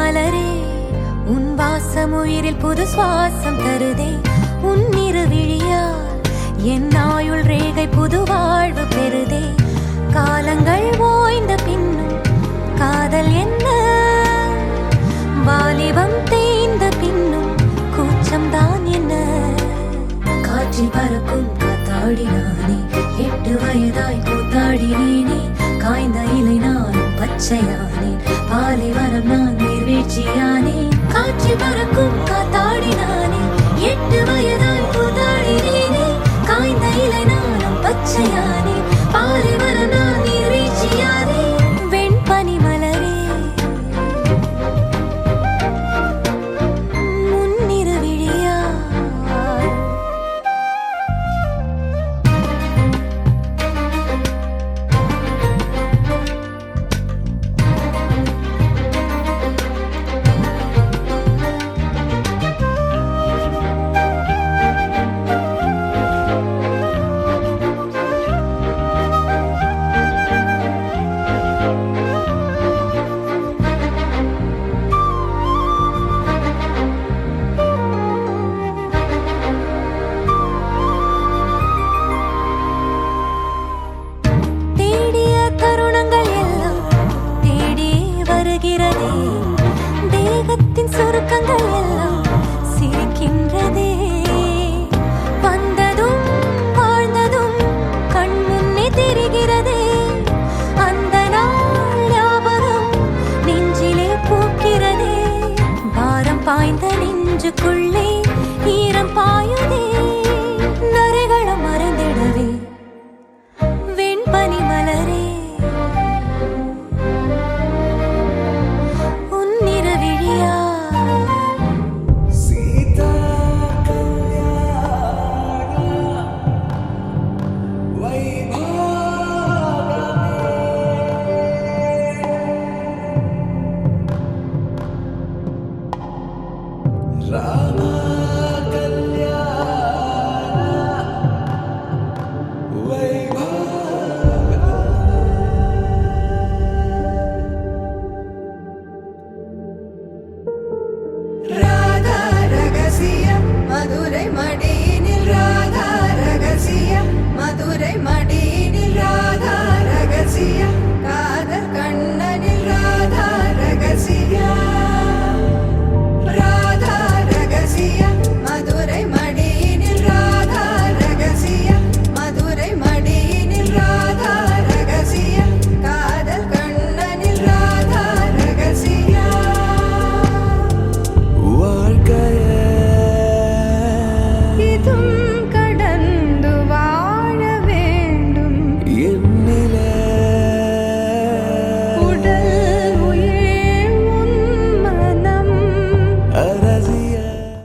மலரே உன் வாசம் உயிரில் புது சுவாசம் தருதே. உன் இருவிழியால் என் ஆயுள் ரேகை புது வாழ்வு பெறுதே. காலங்கள் ஓய்ந்த பின்னும் காதல் என்ன, வாலிபம் தேய்ந்த பின்னும் கூச்சம் தான் என்ன. காற்றில் பறக்கும் காத்தாடினானே, 8 வயதாய் கூத்தாடினேனே. காய்ந்த இலை நானும் பச்சையானேன், பாலைவனம் நான் நீர்வீழ்ச்சியானேன். காற்றில் பறக்கும் காத்தாடினானே, 8 வயதாய் கூத்தாடினேனே. காய்ந்த இலை நானும் பச்சையானேன், பாலைவனம் நான் நீர்வீழ்ச்சியானேன். வெண்பனி மலரே முன்னிருவிழியால் தேகத்தின் சுருக்கங்கள் எல்லாம் சிரிக்கின்றதே. வந்ததும் வாழ்ந்ததும் கண் முன்னே தெரிகிறதே. அந்த நாள் ஞாபகம் நெஞ்சிலே பூக்கிறதே. பாரம் பாய்ந்த நெஞ்சுக்குள்ளே